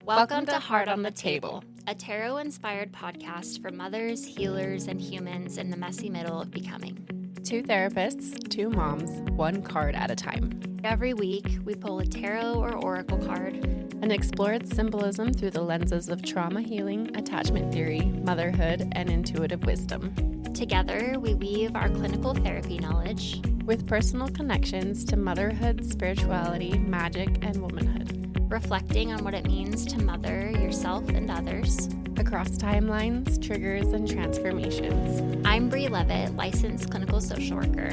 Welcome to Heart on the Table, a tarot-inspired podcast for mothers, healers, and humans in the messy middle of becoming. Two therapists, two moms, one card at a time. Every week, we pull a tarot or oracle card and explore its symbolism through the lenses of trauma healing, attachment theory, motherhood, and intuitive wisdom. Together, we weave our clinical therapy knowledge with personal connections to motherhood, spirituality, magic, and womanhood. Reflecting on what it means to mother yourself and others across timelines, triggers, and transformations. I'm Bree Levitt, licensed clinical social worker.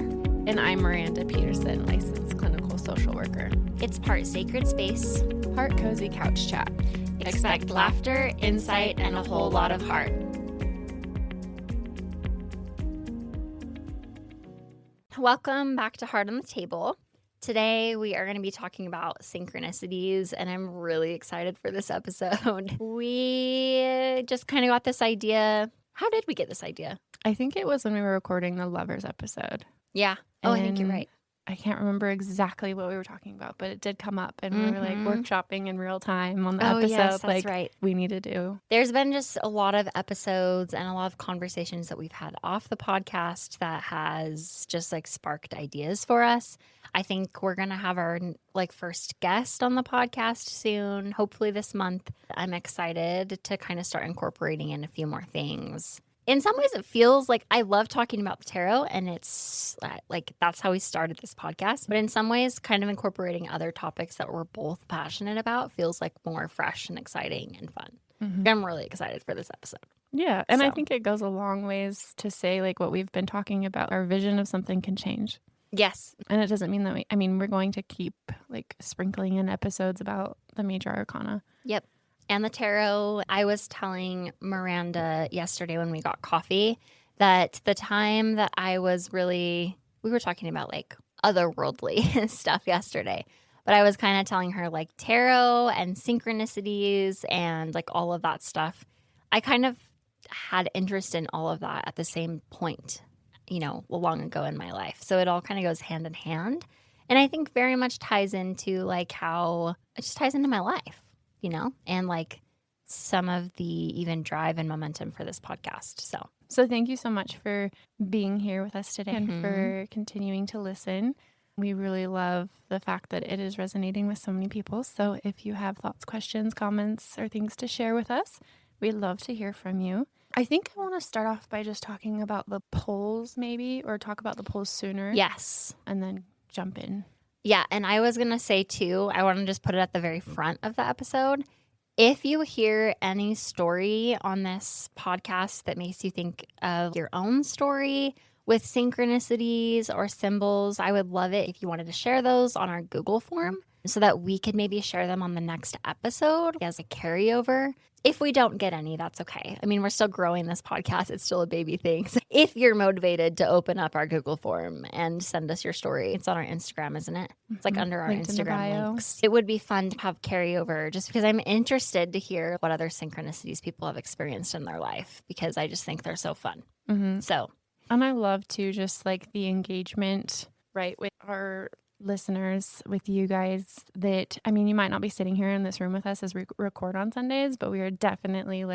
And I'm Miranda Peterson, licensed clinical social worker. It's part sacred space, part cozy couch chat. Expect laughter, insight, and a whole lot of heart. Welcome back to Heart on the Table. Today, we are going to be talking about synchronicities, and I'm really excited for this episode. We just kind of got this idea. How did we get this idea? I think it was when we were recording the Lovers episode. Yeah. I think you're right. I can't remember exactly what we were talking about, but it did come up, and we were like workshopping in real time on the episode. Yes, that's right. We need to do. There's been just a lot of episodes and a lot of conversations that we've had off the podcast that has just sparked ideas for us. I think we're going to have our first guest on the podcast soon, hopefully this month. I'm excited to kind of start incorporating in a few more things. In some ways, it feels like I love talking about the tarot, and it's that's how we started this podcast. But in some ways, kind of incorporating other topics that we're both passionate about feels like more fresh and exciting and fun. Mm-hmm. I'm really excited for this episode. Yeah, and I think it goes a long ways to say what we've been talking about. Our vision of something can change. Yes. And it doesn't mean that we're going to keep sprinkling in episodes about the major arcana. Yep. And the tarot. I was telling Miranda yesterday when we got coffee that the time that I was we were talking about otherworldly stuff yesterday, but I was kind of telling her tarot and synchronicities and all of that stuff. I kind of had interest in all of that at the same point, long ago in my life. So it all kind of goes hand in hand. And I think very much ties into how it just ties into my life. And some of the even drive and momentum for this podcast. So thank you so much for being here with us today and for continuing to listen. We really love the fact that it is resonating with so many people. So if you have thoughts, questions, comments, or things to share with us, we'd love to hear from you. I think I want to start off by just talking about the polls or talk about the polls sooner. Yes. And then jump in. Yeah, and I was going to say, too, I want to just put it at the very front of the episode. If you hear any story on this podcast that makes you think of your own story with synchronicities or symbols, I would love it if you wanted to share those on our Google form so that we could maybe share them on the next episode as a carryover. If we don't get any, that's okay. We're still growing this podcast. It's still a baby thing. So if you're motivated to open up our Google form and send us your story, it's on our Instagram, isn't it? It's under our linked Instagram links. It would be fun to have carryover just because I'm interested to hear what other synchronicities people have experienced in their life because I just think they're so fun. Mm-hmm. So, and I love to just the engagement, right, with our listeners, with you guys that, you might not be sitting here in this room with us as we record on Sundays, but we are definitely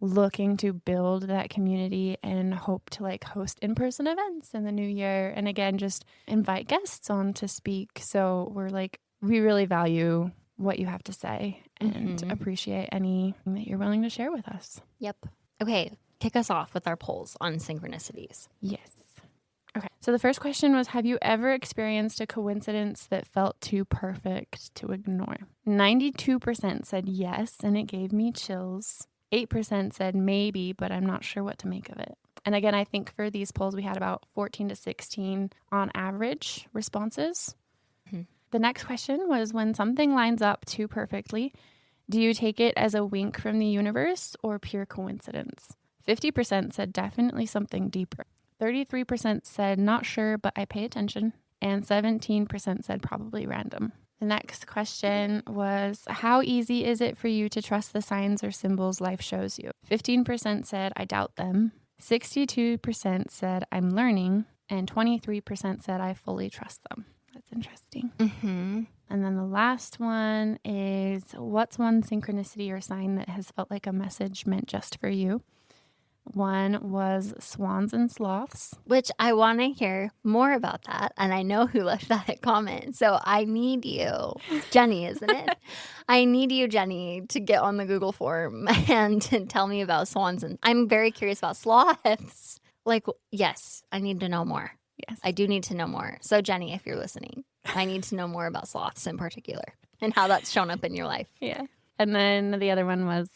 looking to build that community and hope to host in-person events in the new year. And again, just invite guests on to speak. So we're we really value what you have to say and appreciate anything that you're willing to share with us. Yep. Okay. Kick us off with our polls on synchronicities. Yes. Okay, so the first question was, have you ever experienced a coincidence that felt too perfect to ignore? 92% said yes, and it gave me chills. 8% said maybe, but I'm not sure what to make of it. And again, I think for these polls, we had about 14 to 16 on average responses. Mm-hmm. The next question was, when something lines up too perfectly, do you take it as a wink from the universe or pure coincidence? 50% said definitely something deeper. 33% said not sure, but I pay attention. And 17% said probably random. The next question was, how easy is it for you to trust the signs or symbols life shows you? 15% said I doubt them. 62% said I'm learning. And 23% said I fully trust them. That's interesting. Mm-hmm. And then the last one is, what's one synchronicity or sign that has felt like a message meant just for you? One was swans and sloths. Which I want to hear more about that. And I know who left that comment. So I need you, Jenny, isn't it? I need you, Jenny, to get on the Google form and to tell me about swans. And I'm very curious about sloths. Like, yes, I need to know more. Yes. I do need to know more. So Jenny, if you're listening, I need to know more about sloths in particular and how that's shown up in your life. Yeah. And then the other one was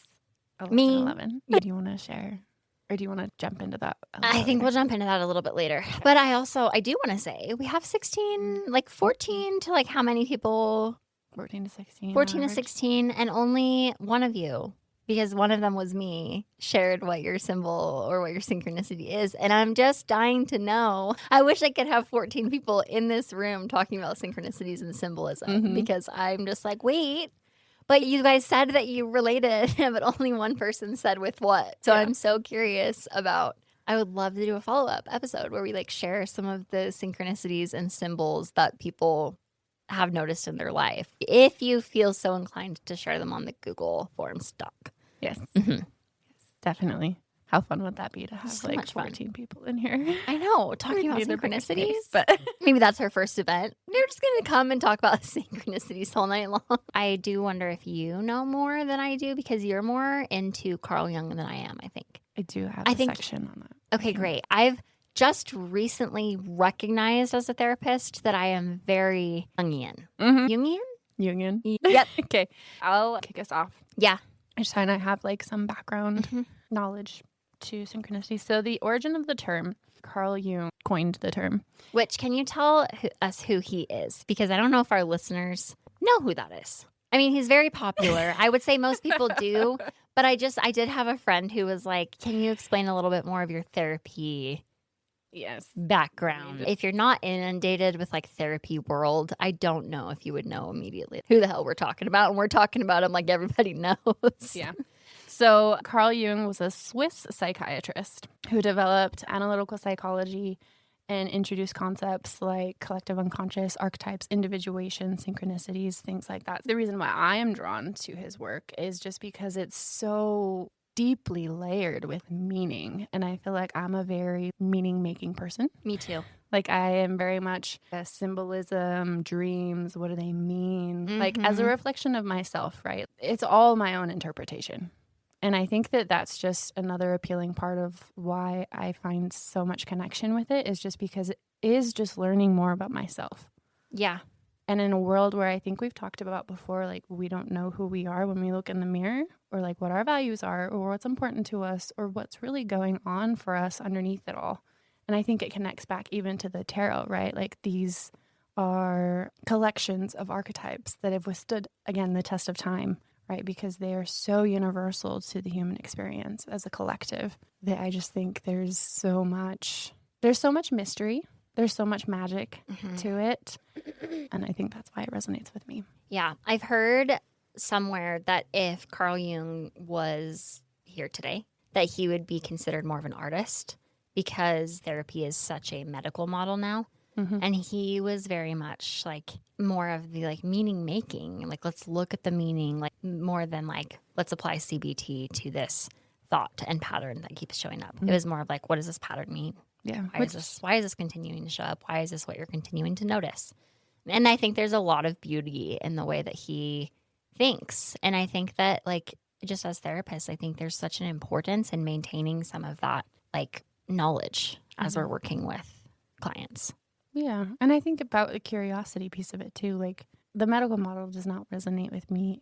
11, Me. 11. Do you want to share? Or do you want to jump into that? I think we'll jump into that a little bit later. But I do want to say we have 16, like 14 to like how many people? 14 to 16. 14 to 16. And only one of you, because one of them was me, shared what your symbol or what your synchronicity is. And I'm just dying to know. I wish I could have 14 people in this room talking about synchronicities and symbolism because I'm just like, wait. But you guys said that you related, but only one person said with what. So I'm so curious about, I would love to do a follow-up episode where we like share some of the synchronicities and symbols that people have noticed in their life. If you feel so inclined to share them on the Google Forms doc. Yes. Mm-hmm. Yes, definitely. How fun would that be to have So like much fun. 14 people in here? I know, talking about Need a bigger synchronicities. space, but Maybe that's our first event. They're just going to come and talk about synchronicities all night long. I do wonder if you know more than I do because you're more into Carl Jung than I am, I think. I do have I a think- section on that. Okay, great. I've just recently recognized as a therapist that I am very Jungian. Mm-hmm. Jungian? Union. Yep. Okay. I'll kick us off. Yeah. I just find I have like some background Mhm. knowledge to synchronicity. So the origin of the term, Carl Jung coined the term. Which, can you tell us who he is? Because I don't know if our listeners know who that is. I mean, he's very popular. I would say most people do. But I did have a friend who was like, can you explain a little bit more of your therapy Yes. background? If you're not inundated with like therapy world, I don't know if you would know immediately who the hell we're talking about. And we're talking about him like everybody knows. Yeah. So Carl Jung was a Swiss psychiatrist who developed analytical psychology and introduced concepts like collective unconscious, archetypes, individuation, synchronicities, things like that. The reason why I am drawn to his work is just because it's so deeply layered with meaning. And I feel like I'm a very meaning-making person. Me too. Like I am very much a symbolism, dreams, what do they mean? Like as a reflection of myself, right? It's all my own interpretation. And I think that that's just another appealing part of why I find so much connection with it is just because it is just learning more about myself. Yeah. And in a world where I think we've talked about before, like we don't know who we are when we look in the mirror or like what our values are or what's important to us or what's really going on for us underneath it all. And I think it connects back even to the tarot, right? Like these are collections of archetypes that have withstood, again, the test of time, right? Because they are so universal to the human experience as a collective that I just think there's so much mystery. There's so much magic to it. And I think that's why it resonates with me. Yeah. I've heard somewhere that if Carl Jung was here today, that he would be considered more of an artist because therapy is such a medical model now. And he was very much like more of the like meaning making, like let's look at the meaning, like more than like let's apply CBT to this thought and pattern that keeps showing up. It was more of like, what does this pattern mean? Yeah. Why is this continuing to show up? Why is this what you're continuing to notice? And I think there's a lot of beauty in the way that he thinks. And I think that like just as therapists, I think there's such an importance in maintaining some of that like knowledge as we're working with clients. Yeah. And I think about the curiosity piece of it too. Like the medical model does not resonate with me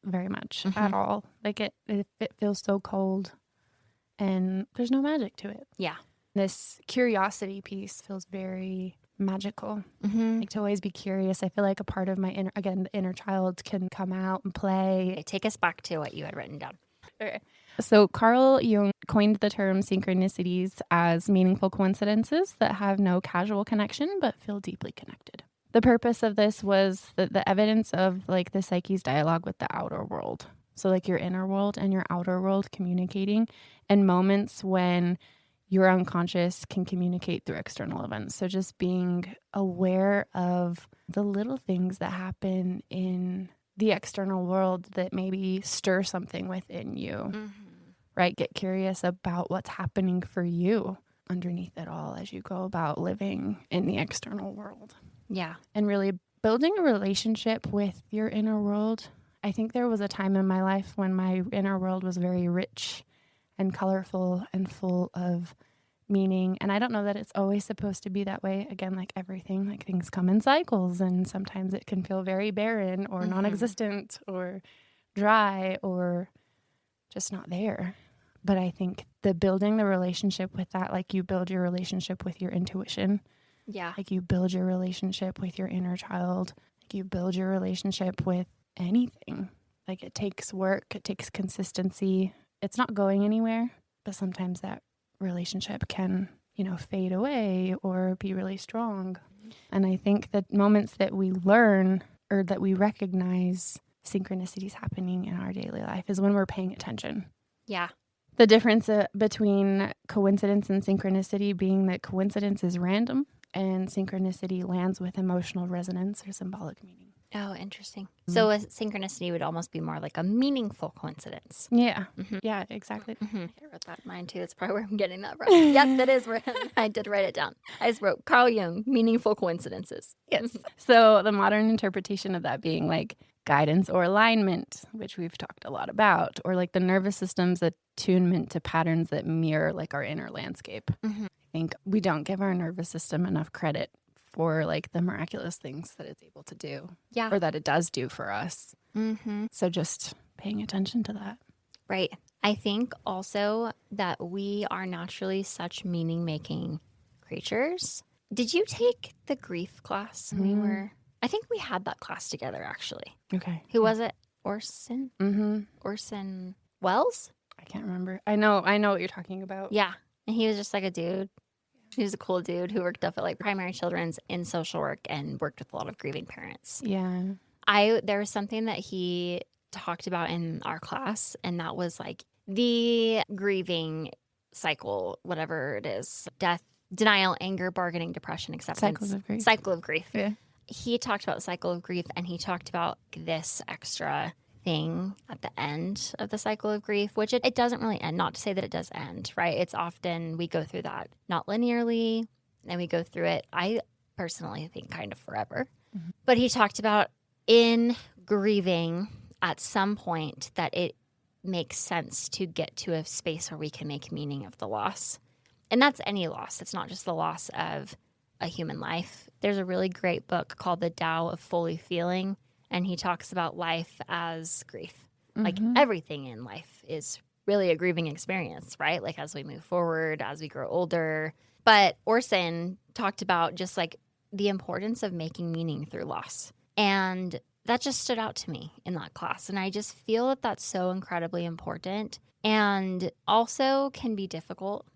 very much at all. Like it feels so cold and there's no magic to it. Yeah. This curiosity piece feels very magical. Like to always be curious. I feel like a part of my the inner child can come out and play. Okay, take us back to what you had written down. Okay. So Carl Jung coined the term synchronicities as meaningful coincidences that have no casual connection but feel deeply connected. The purpose of this was the evidence of like the psyche's dialogue with the outer world. So like your inner world and your outer world communicating, and moments when your unconscious can communicate through external events. So just being aware of the little things that happen in the external world that maybe stir something within you, right? Get curious about what's happening for you underneath it all as you go about living in the external world. Yeah. And really building a relationship with your inner world. I think there was a time in my life when my inner world was very rich and colorful and full of meaning. And I don't know that it's always supposed to be that way. Again, like everything, like things come in cycles, and sometimes it can feel very barren or non-existent or dry or just not there. But I think building the relationship with that, like you build your relationship with your intuition. Yeah. Like you build your relationship with your inner child. Like you build your relationship with anything. Like it takes work. It takes consistency. It's not going anywhere, but sometimes that relationship can, fade away or be really strong. And I think that moments that we learn or that we recognize synchronicities happening in our daily life is when we're paying attention. Yeah. The difference between coincidence and synchronicity being that coincidence is random and synchronicity lands with emotional resonance or symbolic meaning. Oh, interesting. So a synchronicity would almost be more like a meaningful coincidence. Yeah. Yeah, exactly. I wrote that in mine too. That's probably where I'm getting that from. Yep, that is where I did write it down. I just wrote Carl Jung, meaningful coincidences. Yes. So the modern interpretation of that being like guidance or alignment, which we've talked a lot about, or like the nervous system's attunement to patterns that mirror like our inner landscape. I think we don't give our nervous system enough credit for like the miraculous things that it's able to do. Yeah. Or that it does do for us. So just paying attention to that. Right. I think also that we are naturally such meaning-making creatures. Did you take the grief class? I think we had that class together, actually. Okay. Who was it? Orson? Orson Welles? I can't remember. I know what you're talking about. Yeah. And he was just like a dude. He was a cool dude who worked up at like primary children's in social work and worked with a lot of grieving parents. Yeah. There was something that he talked about in our class, and that was like the grieving cycle, whatever it is, death, denial, anger, bargaining, depression, acceptance. Cycles of grief. Cycle of grief. Yeah. He talked about the cycle of grief, and he talked about this extra thing at the end of the cycle of grief, which it doesn't really end. Not to say that it does end, right? It's often we go through that not linearly, and we go through it, I personally think, kind of forever. But he talked about in grieving at some point that it makes sense to get to a space where we can make meaning of the loss. And that's any loss. It's not just the loss of a human life. There's a really great book called The Tao of Fully Feeling, and he talks about life as grief. Like everything in life is really a grieving experience, right? Like as we move forward, as we grow older. But Orson talked about just like the importance of making meaning through loss. And that just stood out to me in that class. And I just feel that that's so incredibly important and also can be difficult,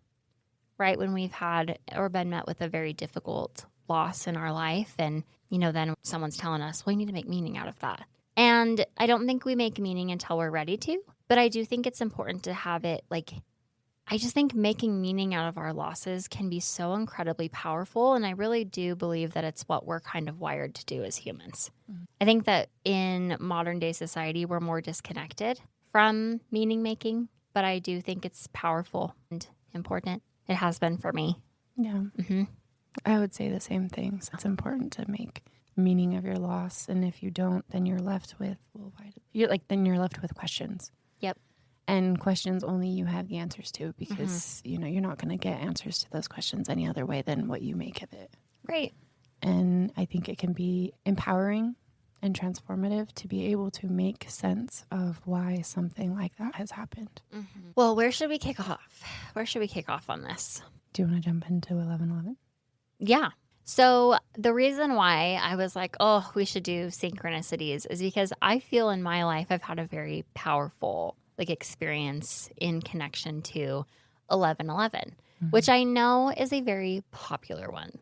right? When we've had or been met with a very difficult loss in our life. And, then someone's telling us, well, you need to make meaning out of that. And I don't think we make meaning until we're ready to. But I do think it's important to have it I just think making meaning out of our losses can be so incredibly powerful. And I really do believe that it's what we're kind of wired to do as humans. I think that in modern day society, we're more disconnected from meaning making, but I do think it's powerful and important. It has been for me. Yeah. I would say the same things. It's important to make meaning of your loss. And if you don't, then you're left with, then you're left with questions. Yep. And questions only you have the answers to because, you're not going to get answers to those questions any other way than what you make of it. Right. And I think it can be empowering and transformative to be able to make sense of why something like that has happened. Well, where should we kick off? Where should we kick off on this? Do you want to jump into 1111? Yeah. So the reason why I was like, oh, we should do synchronicities is because I feel in my life I've had a very powerful experience in connection to 1111, which I know is a very popular one.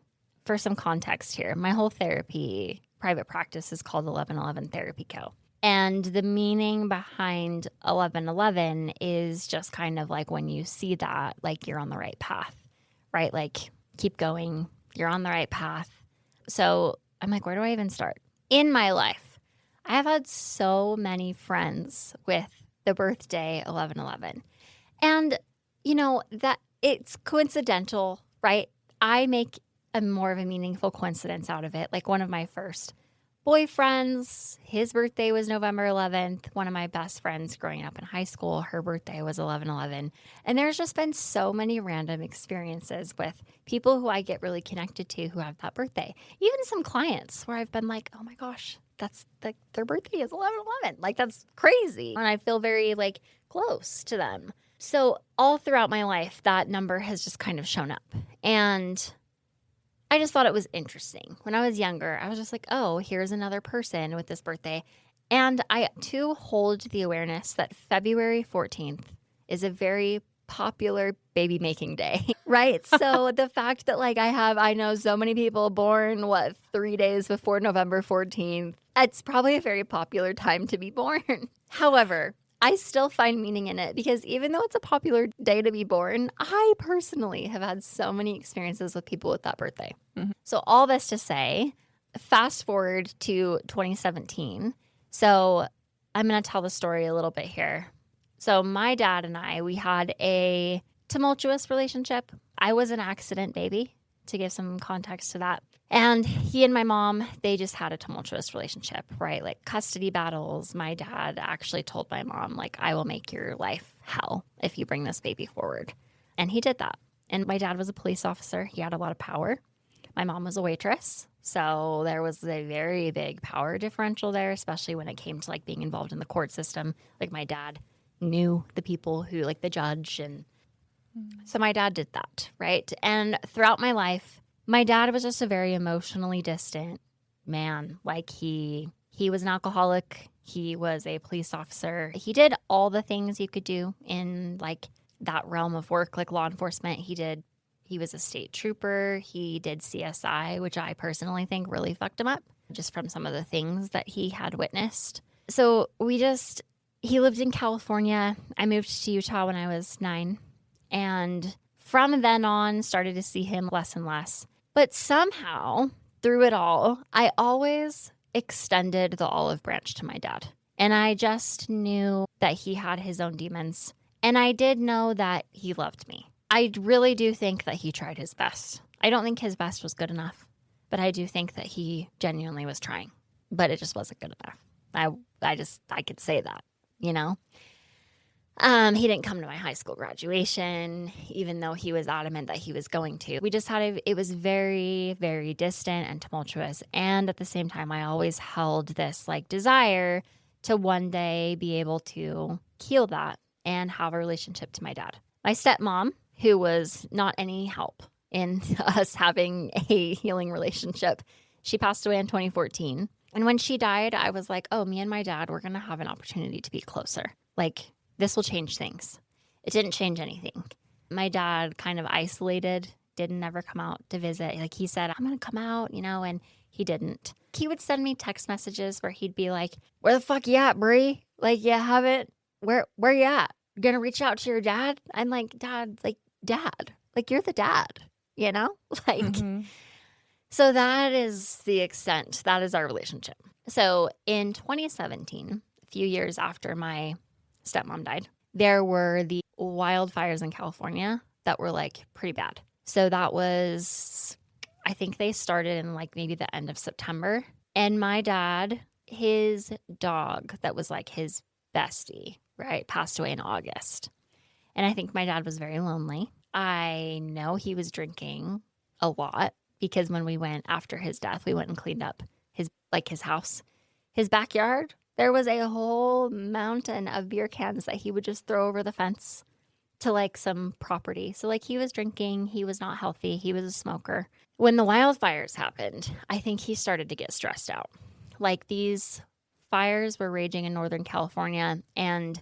For some context here, my whole therapy private practice is called 1111 Therapy Co. And the meaning behind 1111 is just kind of like when you see that, like you're on the right path, right? Like keep going, you're on the right path. So I'm like, where do I even start? In my life, I have had so many friends with the birthday 1111. And, that it's coincidental, right? I make a more of a meaningful coincidence out of it. Like one of my first boyfriends, his birthday was November 11th. One of my best friends growing up in high school, her birthday was 11/11. And there's just been so many random experiences with people who I get really connected to who have that birthday. Even some clients where I've been like, oh my gosh, their birthday is 11/11. Like that's crazy. And I feel very like close to them. So all throughout my life, that number has just kind of shown up. And I just thought it was interesting. When I was younger, I was just like, oh, here's another person with this birthday. And I too hold the awareness that February 14th is a very popular baby making day, right? So the fact that like I know so many people born, 3 days before November 14th, it's probably a very popular time to be born. However, I still find meaning in it because even though it's a popular day to be born, I personally have had so many experiences with people with that birthday. Mhm. So all this to say, fast forward to 2017. So I'm going to tell the story a little bit here. So my dad and we had a tumultuous relationship. I was an accident baby, to give some context to that. And he and my mom, they just had a tumultuous relationship, right? Like custody battles. My dad actually told my mom, like, I will make your life hell if you bring this baby forward. And he did that. And my dad was a police officer. He had a lot of power. My mom was a waitress. So there was a very big power differential there, especially when it came to like being involved in the court system. Like my dad knew the people who, like the judge. And so my dad did that, right? And throughout my life, my dad was just a very emotionally distant man. Like he was an alcoholic. He was a police officer. He did all the things you could do in like that realm of work, like law enforcement. He was a state trooper. He did CSI, which I personally think really fucked him up just from some of the things that he had witnessed. So he lived in California. I moved to Utah when I was 9. And from then on, started to see him less and less. But somehow, through it all, I always extended the olive branch to my dad. And I just knew that he had his own demons. And I did know that he loved me. I really do think that he tried his best. I don't think his best was good enough, but I do think that he genuinely was trying. But it just wasn't good enough. I could say that, you know? He didn't come to my high school graduation, even though he was adamant that he was going to. We just it was very, very distant and tumultuous. And at the same time, I always held this like desire to one day be able to heal that and have a relationship to my dad. My stepmom, who was not any help in us having a healing relationship, she passed away in 2014. And when she died, I was like, oh, me and my dad, we're going to have an opportunity to be closer. Like, this will change things. It didn't change anything. My dad kind of isolated, didn't ever come out to visit. Like he said, I'm going to come out, and he didn't. He would send me text messages where he'd be like, where the fuck you at, Brie? Like, you haven't, where you at? You're going to reach out to your dad? I'm like, dad, like you're the dad, Like, Mhm. So that is the extent. That is our relationship. So in 2017, a few years after my stepmom died, there were the wildfires in California that were like pretty bad. So that was, I think they started in like maybe the end of September. And my dad, his dog that was like his bestie, right, passed away in August. And I think my dad was very lonely. I know he was drinking a lot because when we went after his death, we went and cleaned up his house, his backyard. There was a whole mountain of beer cans that he would just throw over the fence to like some property. So like he was drinking, he was not healthy, he was a smoker. When the wildfires happened, I think he started to get stressed out. Like these fires were raging in Northern California, and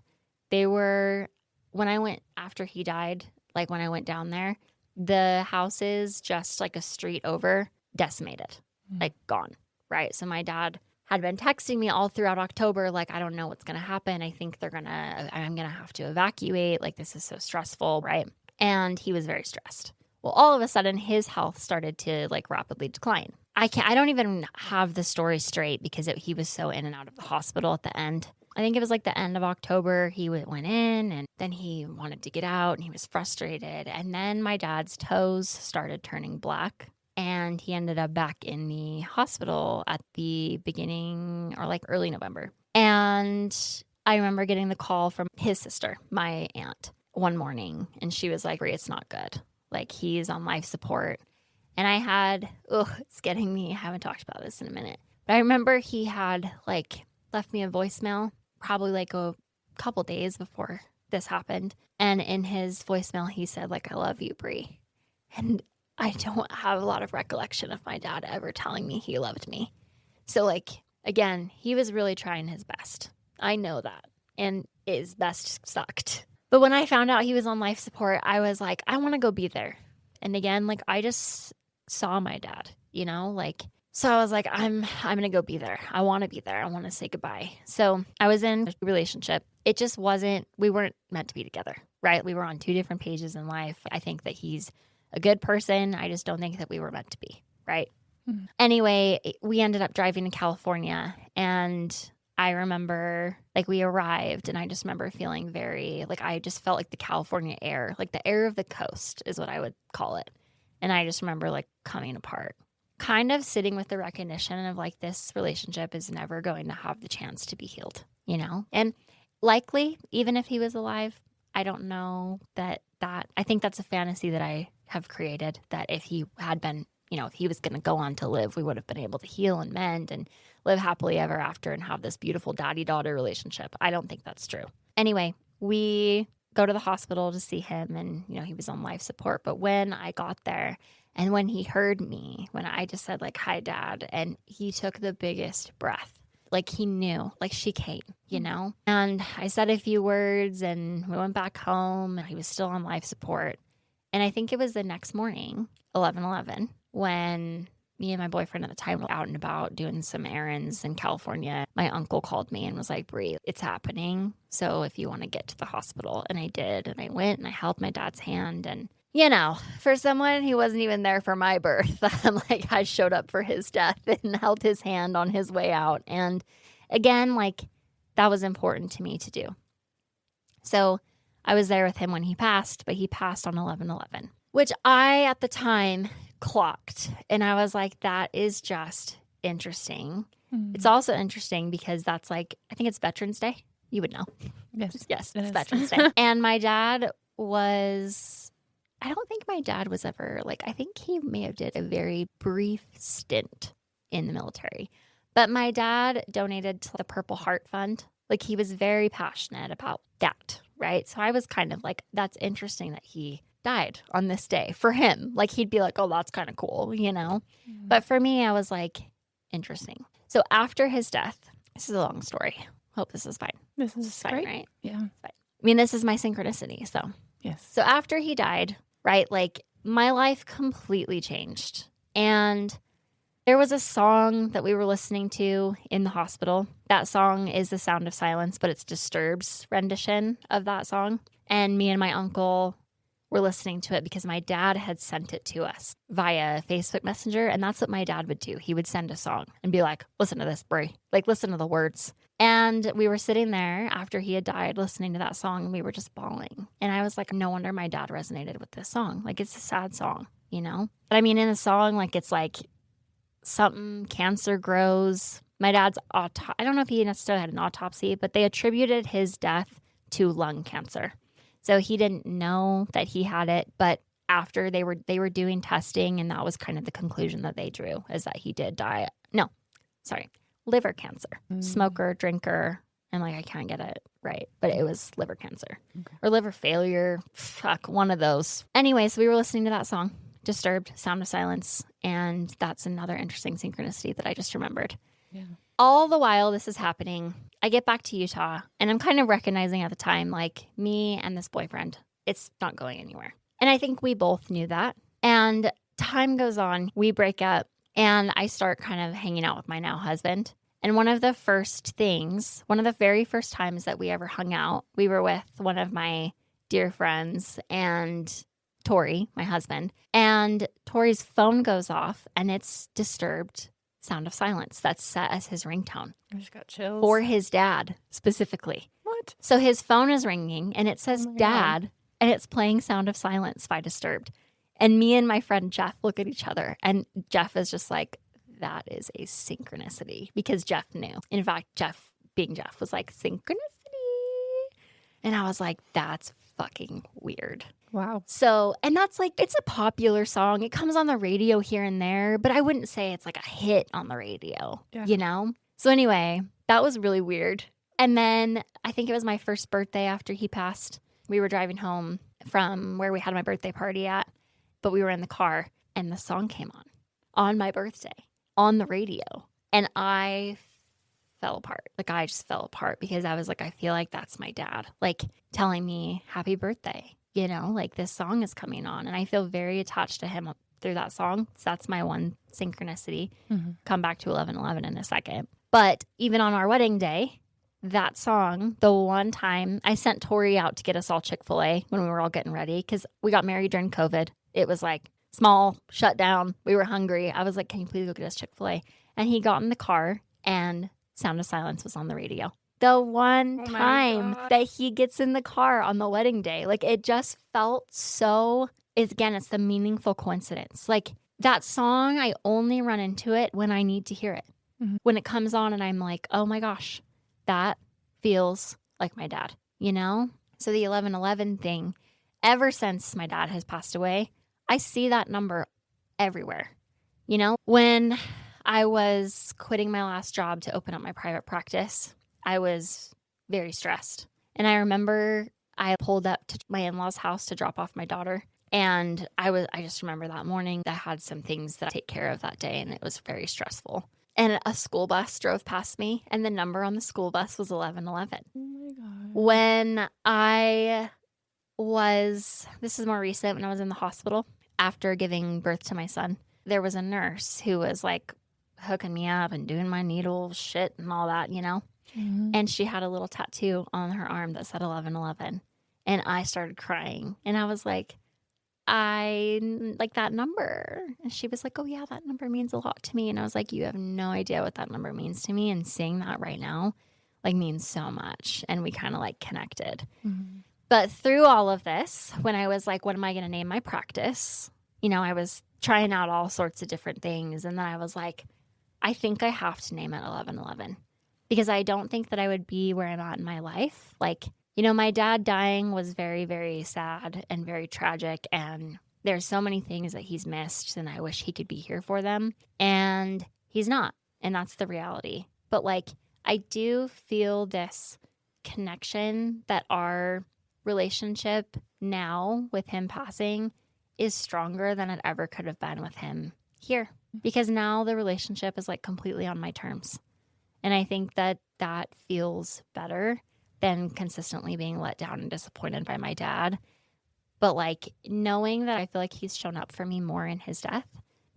they were, when I went after he died, like when I went down there, the houses just like a street over decimated, like gone, right? So my dad had been texting me all throughout October, like, I don't know what's going to happen. I think I'm going to have to evacuate. Like, this is so stressful, right? And he was very stressed. Well, all of a sudden, his health started to like rapidly decline. I don't even have the story straight because he was so in and out of the hospital at the end. I think it was like the end of October. He went in and then he wanted to get out and he was frustrated. And then my dad's toes started turning black and he ended up back in the hospital at the beginning or like early November. And I remember getting the call from his sister, my aunt, one morning. And she was like, it's not good. Like, he's on life support. And I had, it's getting me. I haven't talked about this in a minute. But I remember he had like left me a voicemail probably like a couple days before this happened. And in his voicemail, he said like, I love you, Brie. And I don't have a lot of recollection of my dad ever telling me he loved me. So like, again, he was really trying his best. I know that. And his best sucked. But when I found out he was on life support, I was like, I want to go be there. And again, like I just saw my dad, like, so I was like, I'm going to go be there. I want to be there. I want to say goodbye. So I was in a relationship. It just we weren't meant to be together, right? We were on two different pages in life. I think that he's a good person. I just don't think that we were meant to be, right? Mm-hmm. Anyway, we ended up driving to California and I remember like we arrived and I just remember feeling very, like I just felt like the California air, like the air of the coast is what I would call it. And I just remember like coming apart, kind of sitting with the recognition of like this relationship is never going to have the chance to be healed, And likely, even if he was alive, I don't know that I think that's a fantasy that I have created, that if he had been, if he was going to go on to live, we would have been able to heal and mend and live happily ever after and have this beautiful daddy-daughter relationship. I don't think that's true. Anyway, we go to the hospital to see him and, he was on life support. But when I got there and when he heard me, when I just said like, hi, Dad, and he took the biggest breath, like he knew, like she came, And I said a few words and we went back home and he was still on life support. And I think it was the next morning, 11/11, when me and my boyfriend at the time were out and about doing some errands in California. My uncle called me and was like, Brie, it's happening. So if you want to get to the hospital. And I did. And I went and I held my dad's hand. And, for someone who wasn't even there for my birth, like I showed up for his death and held his hand on his way out. And again, like that was important to me to do. So I was there with him when he passed, but he passed on 11/11, which I at the time clocked. And I was like, that is just interesting. Mm-hmm. It's also interesting because that's like, I think it's Veterans Day. You would know. Yes, it's Veterans Day. And my dad I don't think my dad was ever like, I think he may have did a very brief stint in the military. But my dad donated to the Purple Heart Fund. Like he was very passionate about that, right? So I was kind of like, that's interesting that he died on this day for him. Like he'd be like, oh, that's kind of cool, Mm. But for me, I was like, interesting. So after his death, this is a long story. Hope this is fine. This is fine, great. Right? Yeah. Fine. I mean, this is my synchronicity. So yes. So after he died, right, like my life completely changed. And there was a song that we were listening to in the hospital. That song is The Sound of Silence, but it's Disturbed's rendition of that song. And me and my uncle were listening to it because my dad had sent it to us via Facebook Messenger. And that's what my dad would do. He would send a song and be like, listen to this, Brie. Like, listen to the words. And we were sitting there after he had died listening to that song and we were just bawling. And I was like, no wonder my dad resonated with this song. Like, it's a sad song, But I mean, in the song, like, it's like something, cancer grows. My dad's, I don't know if he necessarily had an autopsy, but they attributed his death to lung cancer. So he didn't know that he had it, but after they were doing testing, and that was kind of the conclusion that they drew, is that he did die. No, sorry, liver cancer. Smoker, drinker, and like I can't get it right, but it was liver cancer or liver failure. Fuck, one of those. Anyway, so we were listening to that song, Disturbed, Sound of Silence, and that's another interesting synchronicity that I just remembered. Yeah. All the while this is happening, I get back to Utah and I'm kind of recognizing at the time, like me and this boyfriend, it's not going anywhere. And I think we both knew that. And time goes on, we break up and I start kind of hanging out with my now husband. And one of the very first times that we ever hung out, we were with one of my dear friends and Tori, my husband. And Tori's phone goes off and it's disturbed sound of silence that's set as his ringtone. I just got chills. For his dad specifically. What? So his phone is ringing and it says Oh my dad God. and it's playing Sound of Silence by Disturbed. And me and my friend Jeff look at each other and Jeff is just like, that is a synchronicity, because Jeff knew. In fact, Jeff, being Jeff, was like, synchronicity. And I was like, that's fucking weird. Wow. So, and that's like, it's a popular song. It comes on the radio here and there, but I wouldn't say it's like a hit on the radio, you know? So anyway, that was really weird. And then I think it was my first birthday after he passed. We were driving home from where we had my birthday party at, but we were in the car and the song came on my birthday on the radio. And I fell apart. Like, I just fell apart because I was like, I feel like that's my dad, like telling me happy birthday, you know, like this song is coming on. And I feel very attached to him through that song. So that's my one synchronicity. Come back to 11:11 in a second. But even on our wedding day, that song, the one time I sent Tori out to get us all Chick-fil-A when we were all getting ready, because we got married during COVID. It was like small, shut down. We were hungry. I was like, can you please go get us Chick-fil-A? And he got in the car and Sound of Silence was on the radio. The one time that he gets in the car on the wedding day, like, it just felt so, it's the meaningful coincidence. Like, that song, I only run into it when I need to hear it. When it comes on and I'm like, oh my gosh, that feels like my dad, you know? So the 11:11 thing, ever since my dad has passed away, I see that number everywhere. You know, when I was quitting my last job to open up my private practice, I was very stressed. And I remember I pulled up to my in-laws' house to drop off my daughter. And I just remember that morning I had some things that I take care of that day, and it was very stressful. And a school bus drove past me, and the number on the school bus was 11:11. Oh my God. When this is more recent, when I was in the hospital after giving birth to my son, there was a nurse who was like hooking me up and doing my needle shit and all that, you know? And she had a little tattoo on her arm that said 11:11. And I started crying. And I was like, I like that number. And she was like, oh yeah, that number means a lot to me. And I was like, you have no idea what that number means to me. And seeing that right now, like, means so much. And we kind of like connected. But through all of this, when I was like, what am I going to name my practice? You know, I was trying out all sorts of different things. And then I was like, I think I have to name it 11:11, because I don't think that I would be where I'm at in my life. Like, you know, my dad dying was very, very sad and very tragic. And there's so many things that he's missed, and I wish he could be here for them. And he's not. And that's the reality. But like, I do feel this connection that our relationship now with him passing is stronger than it ever could have been with him here. Because now the relationship is like completely on my terms. And I think that that feels better than consistently being let down and disappointed by my dad. But like, knowing that I feel like he's shown up for me more in his death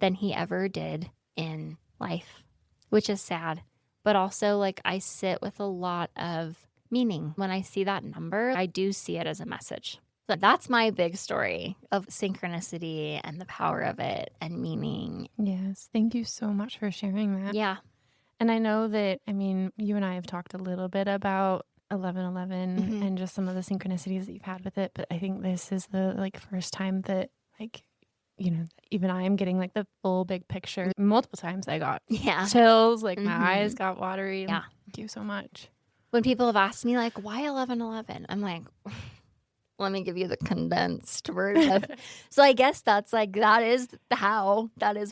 than he ever did in life, which is sad. But also, like, I sit with a lot of meaning. When I see that number, I do see it as a message. So that's my big story of synchronicity and the power of it and meaning. Yes. Thank you so much for sharing that. Yeah. And I know that, I mean, you and I have talked a little bit about 11:11 and just some of the synchronicities that you've had with it. But I think this is the like first time that, like, you know, even I am getting like the full big picture. Multiple times I got chills, like my eyes got watery. Yeah. Thank you so much. When people have asked me like, why 11:11? I'm like, let me give you the condensed version. So I guess that's like, that is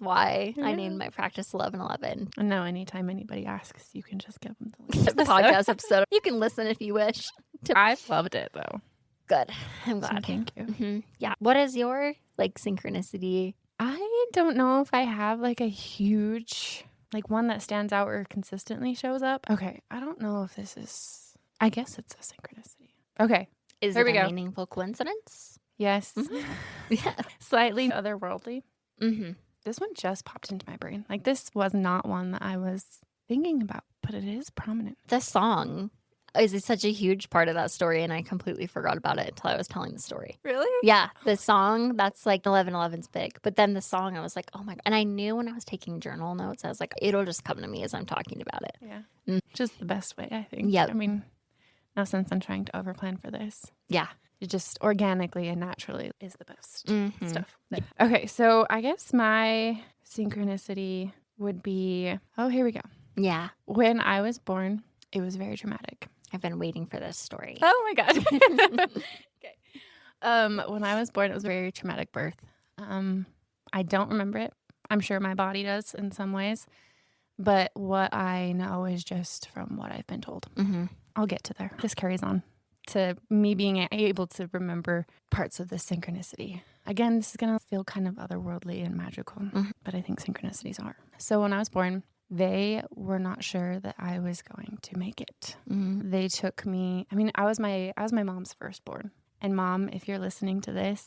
why I named my practice 11:11. And now anytime anybody asks, you can just give them The podcast episode. You can listen if you wish. I've loved it though. Good. I'm glad. So thank you. Yeah. What is your like synchronicity? I don't know if I have like a huge, like one that stands out or consistently shows up. Okay. I don't know if this is, I guess it's a synchronicity. Okay. Is Here it we a go. meaningful coincidence? Yes. Yeah. Slightly otherworldly. This one just popped into my brain. Like, this was not one that I was thinking about but it is prominent. The song is such a huge part of that story, and I completely forgot about it until I was telling the story. Really? Yeah, the song, that's like 11:11's big. But then the song, I was like, oh my God. And I knew when I was taking journal notes, I was like, it'll just come to me as I'm talking about it. Yeah. Just the best way, I think. Yep. I mean, no sense in trying to overplan for this. Yeah. It just organically and naturally is the best stuff. Okay, so I guess my synchronicity would be, here we go. Yeah. When I was born, it was very traumatic. I've been waiting for this story. Oh my God. Okay. When I was born, it was a very traumatic birth. I don't remember it. I'm sure my body does in some ways. But what I know is just from what I've been told. Mm-hmm. I'll get to there. This carries on to me being able to remember parts of the synchronicity. Again, this is going to feel kind of otherworldly and magical, but I think synchronicities are. So when I was born, they were not sure that I was going to make it. Mm-hmm. They took me, I was my mom's firstborn. And Mom, if you're listening to this,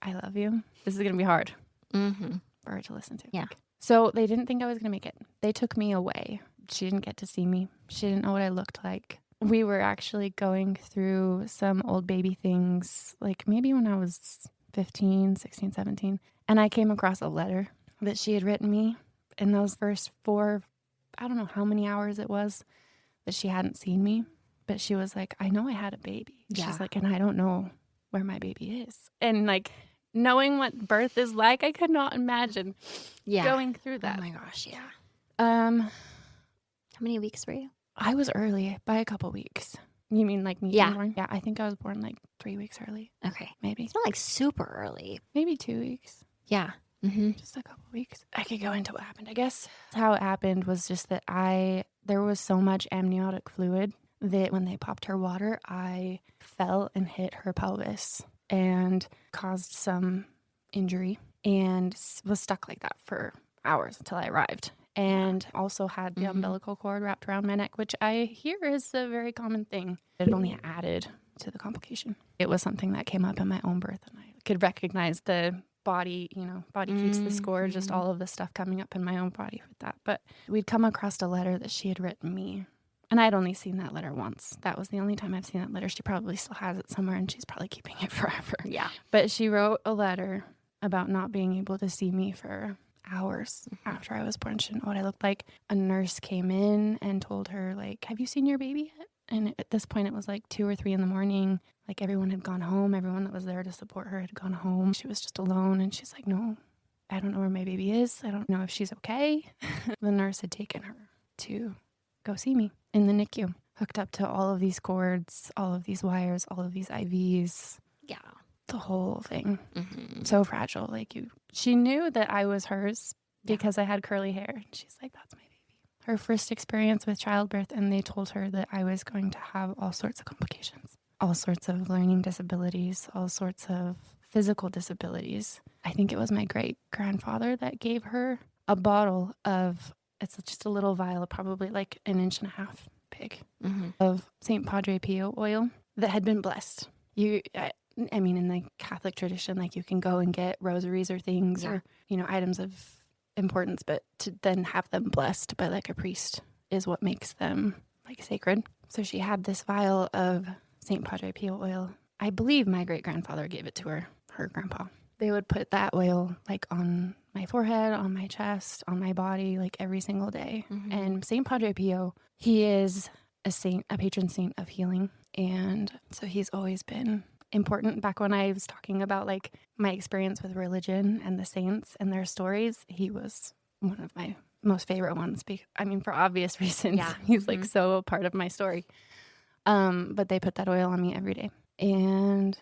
I love you. This is going to be hard for her to listen to. Yeah. So they didn't think I was going to make it. They took me away. She didn't get to see me. She didn't know what I looked like. We were actually going through some old baby things, like maybe when I was 15, 16, 17. And I came across a letter that she had written me in those first 4, I don't know how many hours it was that she hadn't seen me. But she was like, I know I had a baby. Yeah. She's like, and I don't know where my baby is. And like, knowing what birth is like, I could not imagine going through that. Oh my gosh, yeah. How many weeks were you? I was early by a couple weeks. You mean like me being born? Yeah, I think I was born like 3 weeks early. Okay. Maybe. It's not like super early. Maybe 2 weeks. Yeah. Mm-hmm. Just a couple weeks. I could go into what happened. I guess how it happened was just that there was so much amniotic fluid that when they popped her water, I fell and hit her pelvis and caused some injury and was stuck like that for hours until I arrived. And also had the umbilical cord wrapped around my neck, which I hear is a very common thing. It only added to the complication. It was something that came up in my own birth, and I could recognize the body, body keeps the score, just all of the stuff coming up in my own body with that. But we'd come across a letter that she had written me, and I'd only seen that letter once. That was the only time I've seen that letter. She probably still has it somewhere, and she's probably keeping it forever. Yeah. But she wrote a letter about not being able to see me for hours after I was born. She didn't know what I looked like. A nurse came in and told her, like, have you seen your baby yet? And at this point, it was like 2 or 3 in the morning. Like, everyone had gone home. Everyone that was there to support her had gone home. She was just alone. And she's like, no, I don't know where my baby is. I don't know if she's okay. The nurse had taken her to go see me in the NICU, hooked up to all of these cords, all of these wires, all of these IVs. Yeah. The whole thing. So fragile. Like, she knew that I was hers because I had curly hair. She's like, that's my baby. Her first experience with childbirth, and they told her that I was going to have all sorts of complications, all sorts of learning disabilities, all sorts of physical disabilities. I think it was my great-grandfather that gave her a bottle of, it's just a little vial, probably like 1.5 inches big, of St. Padre Pio oil that had been blessed. I mean, in the Catholic tradition, like, you can go and get rosaries or things or, items of importance, but to then have them blessed by like a priest is what makes them like sacred. So she had this vial of St. Padre Pio oil. I believe my great-grandfather gave it to her grandpa. They would put that oil like on my forehead, on my chest, on my body, like every single day. And St. Padre Pio, he is a saint, a patron saint of healing. And so he's always been important. Back when I was talking about like my experience with religion and the saints and their stories, he was one of my most favorite ones. For obvious reasons. Yeah. He's like so a part of my story. But they put that oil on me every day. And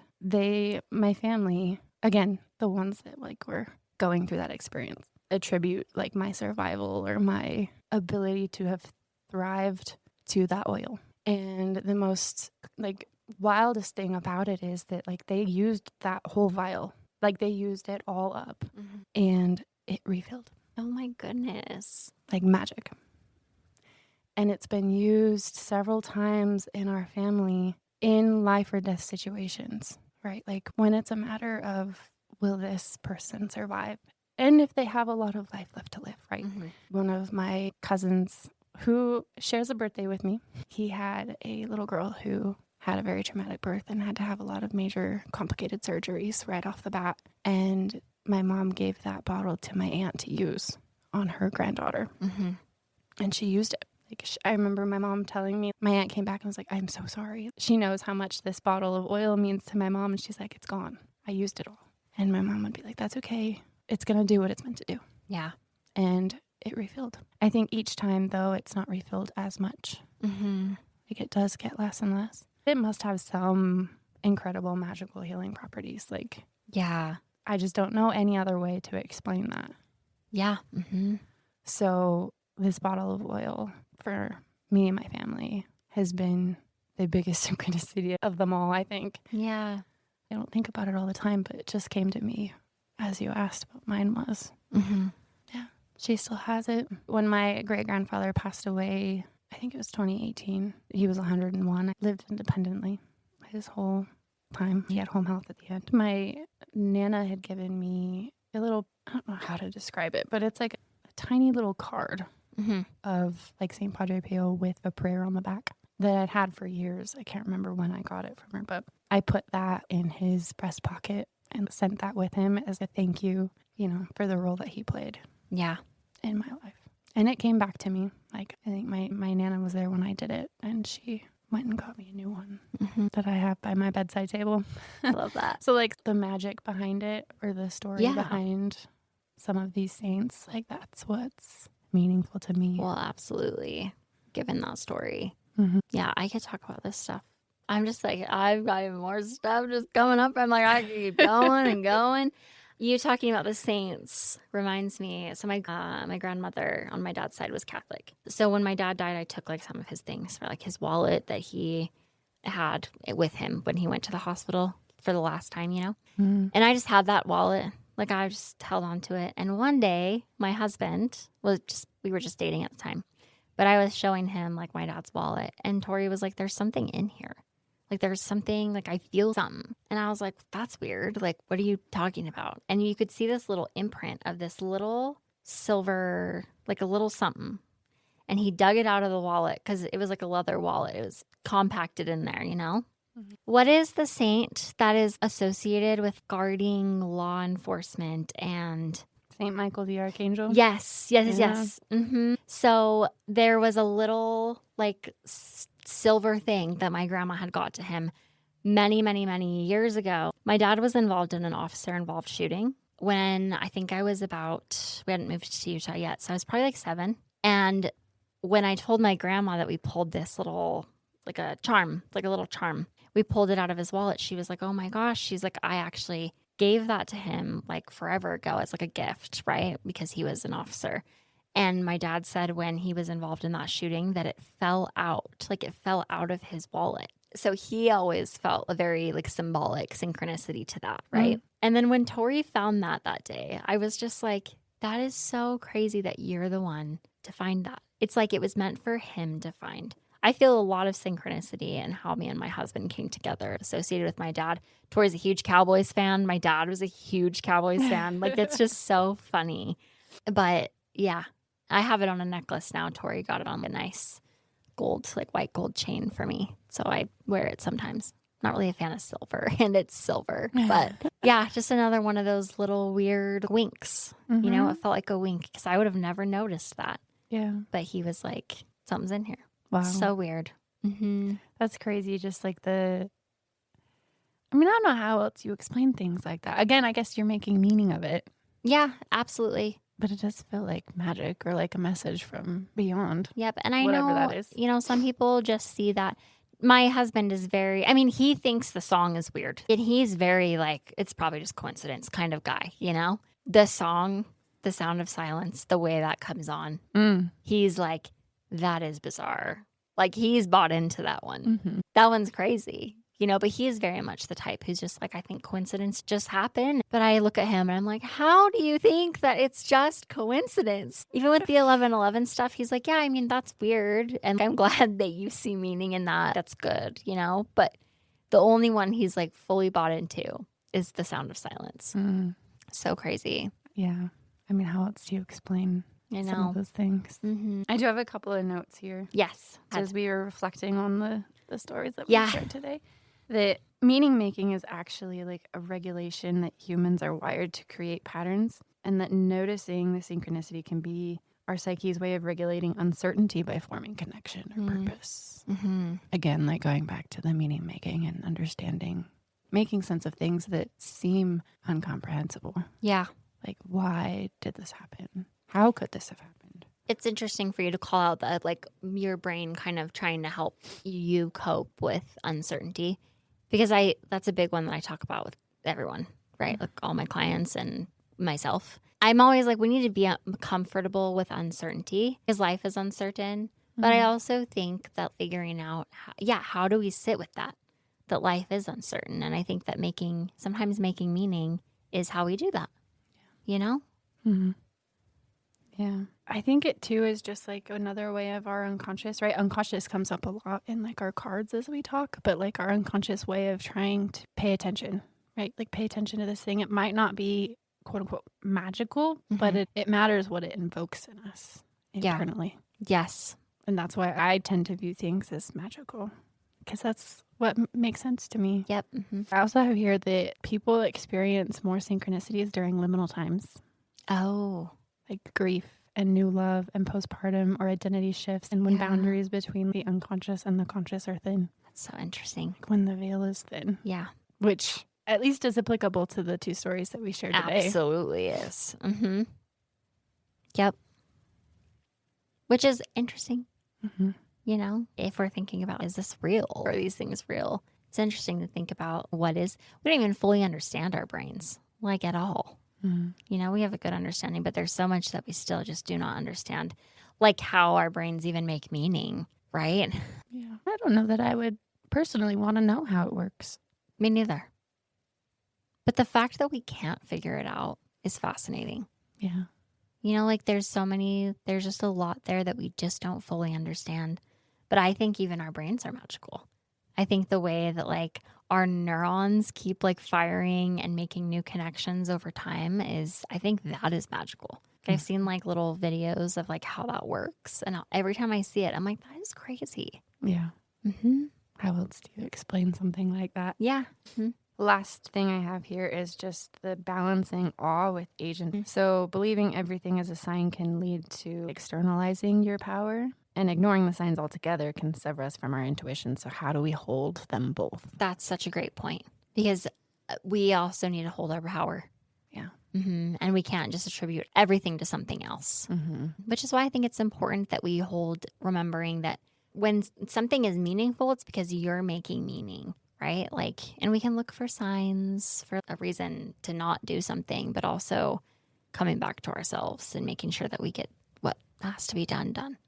my family, again, the ones that like were going through that experience, attribute like my survival or my ability to have thrived to that oil. And the most like wildest thing about it is that like they used that whole vial, like they used it all up and it refilled. Oh my goodness. Like magic. And it's been used several times in our family in life or death situations, right? Like when it's a matter of, will this person survive? And if they have a lot of life left to live, right? One of my cousins who shares a birthday with me. He had a little girl who had a very traumatic birth and had to have a lot of major complicated surgeries right off the bat. And my mom gave that bottle to my aunt to use on her granddaughter. Mm-hmm. And she used it. Like, I remember my mom telling me, my aunt came back and was like, I'm so sorry. She knows how much this bottle of oil means to my mom. And she's like, it's gone. I used it all. And my mom would be like, that's okay. It's going to do what it's meant to do. Yeah. And it refilled. I think each time, though, it's not refilled as much. Mm-hmm. Like, it does get less and less. It must have some incredible magical healing properties. Like, Yeah. I just don't know any other way to explain that. Yeah. Mm-hmm. So this bottle of oil for me and my family has been the biggest synchronicity of them all, I think. Yeah. I don't think about it all the time, but it just came to me as you asked what mine was. Mm-hmm. Yeah, she still has it. When my great-grandfather passed away, I think it was 2018, he was 101. I lived independently his whole time. He had home health at the end. My Nana had given me a little, I don't know how to describe it, but it's like a tiny little card Mm-hmm. of like St. Padre Pio with a prayer on the back that I'd had for years. I can't remember when I got it from her, but I put that in his breast pocket and sent that with him as a thank you, for the role that he played Yeah. in my life. And it came back to me. Like, I think my Nana was there when I did it, and she went and got me a new one Mm-hmm. that I have by my bedside table. I love that. So like the magic behind it, or the story Yeah. behind some of these saints, like that's what's meaningful to me. Well, absolutely. Given that story. Mm-hmm. Yeah, I could talk about this stuff. I'm just like, I've got even more stuff just coming up. I'm like, I can keep going and going. You talking about the saints reminds me. So my grandmother on my dad's side was Catholic. So when my dad died, I took like some of his things, for like his wallet that he had with him when he went to the hospital for the last time, Mm-hmm. And I just had that wallet. Like, I just held on to it. And one day, my husband we were just dating at the time, but I was showing him like my dad's wallet. And Tori was like, there's something in here. Like, there's something, like, I feel something. And I was like, that's weird. Like, what are you talking about? And you could see this little imprint of this little silver, like a little something. And he dug it out of the wallet because it was like a leather wallet. It was compacted in there, Mm-hmm. What is the saint that is associated with guarding law enforcement and... St. Michael the Archangel? Yes. Mm-hmm. So there was a little like silver thing that my grandma had got to him many, many, many years ago. My dad was involved in an officer-involved shooting when I think I was we hadn't moved to Utah yet, so I was probably like 7. And when I told my grandma that we pulled this little, like a little charm, we pulled it out of his wallet, she was like, oh my gosh. She's like, I actually gave that to him like forever ago as like a gift, right? Because he was an officer. And my dad said when he was involved in that shooting that it fell out of his wallet. So he always felt a very like symbolic synchronicity to that, right? Mm. And then when Tori found that day, I was just like, that is so crazy that you're the one to find that. It's like it was meant for him to find. I feel a lot of synchronicity in how me and my husband came together associated with my dad. Tori's a huge Cowboys fan. My dad was a huge Cowboys fan. Like, it's just so funny. But yeah, I have it on a necklace now. Tori got it on a nice gold, like white gold chain for me. So I wear it sometimes. Not really a fan of silver, and it's silver. But yeah, just another one of those little weird winks. Mm-hmm. It felt like a wink because I would have never noticed that. Yeah. But he was like, something's in here. Wow. So weird. Mm-hmm. That's crazy. Just like I don't know how else you explain things like that. Again, I guess you're making meaning of it. Yeah, absolutely. But it does feel like magic or like a message from beyond. Yep. And I whatever know, that is. Some people just see that. My husband is he thinks the song is weird. And he's very like, it's probably just coincidence kind of guy, The song, The Sound of Silence, the way that comes on, he's like, that is bizarre. Like, he's bought into that one. Mm-hmm. That one's crazy, but he is very much the type who's just like, I think coincidence just happened. But I look at him and I'm like, how do you think that it's just coincidence? Even with the 11:11 stuff, he's like, yeah, that's weird. And I'm glad that you see meaning in that. That's good, But the only one he's like fully bought into is The Sound of Silence. Mm. So crazy. Yeah. How else do you explain I some of know. those things. Mm-hmm. I do have a couple of notes here. Yes. As we were reflecting on the stories that we Yeah. shared today, that meaning making is actually like a regulation that humans are wired to create patterns, and that noticing the synchronicity can be our psyche's way of regulating uncertainty by forming connection or purpose. Mm-hmm. Again, like going back to the meaning making and understanding, making sense of things that seem incomprehensible. Yeah. Like, why did this happen? How could this have happened? It's interesting for you to call out that, like, your brain kind of trying to help you cope with uncertainty, because that's a big one that I talk about with everyone, right? Like all my clients and myself. I'm always like, we need to be comfortable with uncertainty because life is uncertain. But I also think that figuring out, how do we sit with that life is uncertain. And I think that sometimes making meaning is how we do that, you know? Mm-hmm. Yeah. I think it too is just like another way of our unconscious, right? Unconscious comes up a lot in like our cards as we talk, but like our unconscious way of trying to pay attention, right? Like pay attention to this thing. It might not be quote unquote magical, but it matters what it invokes in us internally. Yes. And that's why I tend to view things as magical, because that's what makes sense to me. Yep. Mm-hmm. I also have here that people experience more synchronicities during liminal times. Oh. Like grief and new love and postpartum or identity shifts, and when boundaries between the unconscious and the conscious are thin. That's so interesting. Like when the veil is thin. Yeah. Which at least is applicable to the two stories that we shared today. Absolutely is. Mm-hmm. Yep. Which is interesting. Mm-hmm. You know, if we're thinking about, is this real? Are these things real? It's interesting to think about we don't even fully understand our brains, like at all. Mm-hmm. You know, we have a good understanding, but there's so much that we still just do not understand, like how our brains even make meaning, right? Yeah. I don't know that I would personally want to know how it works. Me neither. But the fact that we can't figure it out is fascinating. Yeah. You know, like there's just a lot there that we just don't fully understand. But I think even our brains are magical. I think the way that like our neurons keep like firing and making new connections over time I think that is magical. I've seen like little videos of like how that works. And every time I see it, I'm like, that is crazy. Yeah. Mm-hmm. How else do you explain something like that? Yeah. Mm-hmm. Last thing I have here is just the balancing awe with agency. So believing everything is a sign can lead to externalizing your power, and ignoring the signs altogether can sever us from our intuition. So how do we hold them both? That's such a great point, because we also need to hold our power. Yeah. Mm-hmm. And we can't just attribute everything to something else, which is why I think it's important that we remembering that when something is meaningful, it's because you're making meaning. Right? Like, and we can look for signs for a reason to not do something, but also coming back to ourselves and making sure that we get what has to be done.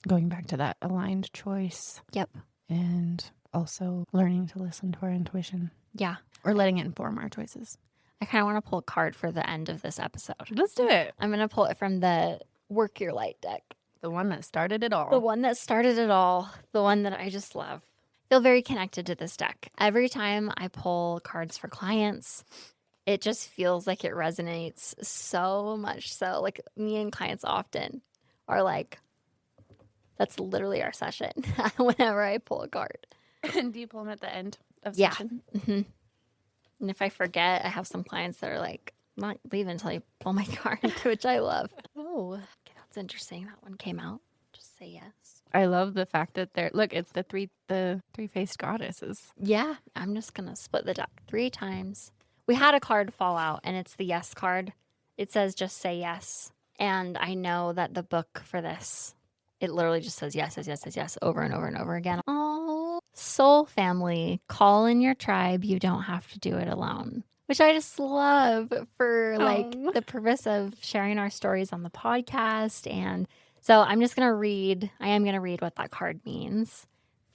Going back to that aligned choice. Yep. And also learning to listen to our intuition. Yeah. Or letting it inform our choices. I kind of want to pull a card for the end of this episode. Let's do it. I'm going to pull it from the Work Your Light deck. The one that started it all. The one that started it all. The one that I just love. Feel very connected to this deck. Every time I pull cards for clients, it just feels like it resonates so much. So like me and clients often are like, that's literally our session whenever I pull a card. And do you pull them at the end of session? Mm-hmm. And if I forget, I have some clients that are like, not leave until I pull my card, which I love. Oh, okay, that's interesting. That one came out. Just say yes. I love the fact that it's the three-faced goddesses. Yeah, I'm just going to split the deck 3 times. We had a card fall out, and it's the yes card. It says just say yes. And I know that the book for this, it literally just says yes, yes, yes, yes, yes, over and over and over again. Oh, soul family, call in your tribe. You don't have to do it alone. Which I just love for like the purpose of sharing our stories on the podcast. And so I am going to read what that card means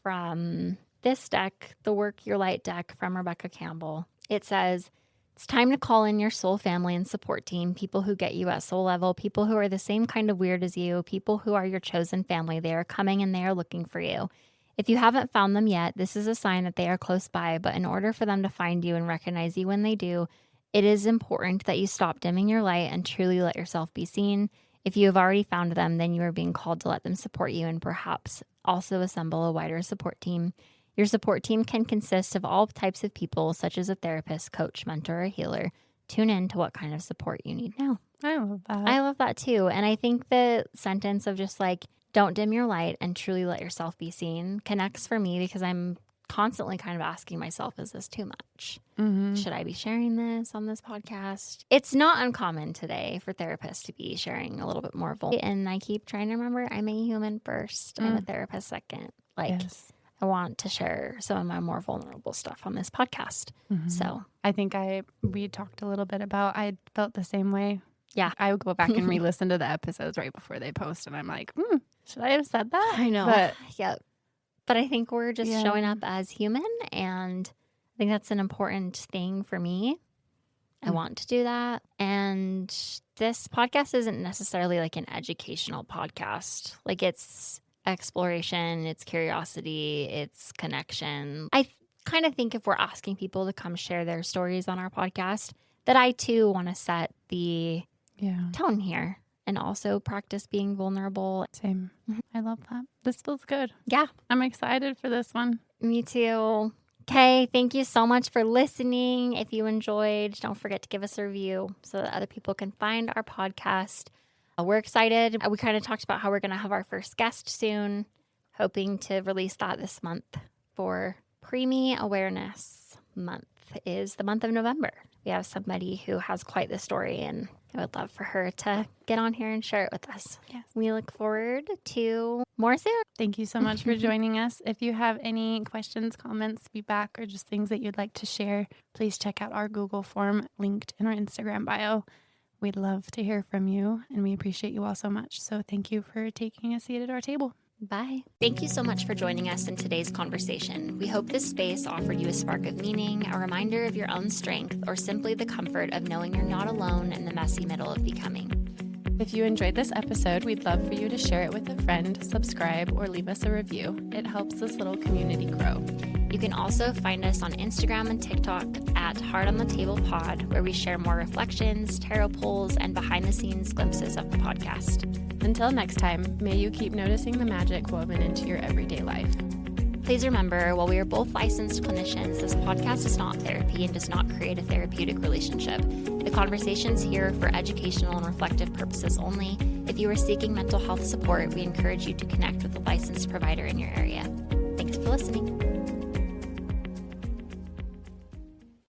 from this deck, the Work Your Light deck from Rebecca Campbell. It says, it's time to call in your soul family and support team, people who get you at soul level, people who are the same kind of weird as you, people who are your chosen family. They are coming and they are looking for you. If you haven't found them yet, this is a sign that they are close by, but in order for them to find you and recognize you when they do, it is important that you stop dimming your light and truly let yourself be seen. If you have already found them, then you are being called to let them support you and perhaps also assemble a wider support team. Your support team can consist of all types of people, such as a therapist, coach, mentor, or healer. Tune in to what kind of support you need now. I love that. I love that too. And I think the sentence of just like, don't dim your light and truly let yourself be seen connects for me because I'm constantly kind of asking myself, is this too much? Should I be sharing this on this podcast? It's not uncommon today for therapists to be sharing a little bit more vulnerable. And I keep trying to remember I'm a human first. I'm a therapist second. Like, I want to share some of my more vulnerable stuff on this podcast. So I think we talked a little bit about, I felt the same way. Yeah. I would go back and re-listen to the episodes right before they post. And I'm like, should I have said that? I know. But, But I think we're just showing up as human. And I think that's an important thing for me. I want to do that. And this podcast isn't necessarily like an educational podcast. Like it's exploration, it's curiosity, it's connection. I kind of think if we're asking people to come share their stories on our podcast, that I too want to set the tone here and also practice being vulnerable. Same. I love that. This feels good. Yeah. I'm excited for this one. Me too. Okay. Thank you so much for listening. If you enjoyed, don't forget to give us a review so that other people can find our podcast. We're excited. We kind of talked about how we're going to have our first guest soon, hoping to release that this month for Preemie Awareness Month is the month of November. We have somebody who has quite the story, and I would love for her to get on here and share it with us. Yes. We look forward to more soon. Thank you so much for joining us. If you have any questions, comments, feedback, or just things that you'd like to share, please check out our Google form linked in our Instagram bio. We'd love to hear from you, and we appreciate you all so much. So thank you for taking a seat at our table. Bye. Thank you so much for joining us in today's conversation. We hope this space offered you a spark of meaning, a reminder of your own strength, or simply the comfort of knowing you're not alone in the messy middle of becoming. If you enjoyed this episode, we'd love for you to share it with a friend, subscribe, or leave us a review. It helps this little community grow. You can also find us on Instagram and TikTok at Heart on the Table Pod, where we share more reflections, tarot pulls, and behind-the-scenes glimpses of the podcast. Until next time, may you keep noticing the magic woven into your everyday life. Please remember, while we are both licensed clinicians, this podcast is not therapy and does not create a therapeutic relationship. The conversations here are for educational and reflective purposes only. If you are seeking mental health support, we encourage you to connect with a licensed provider in your area. Thanks for listening.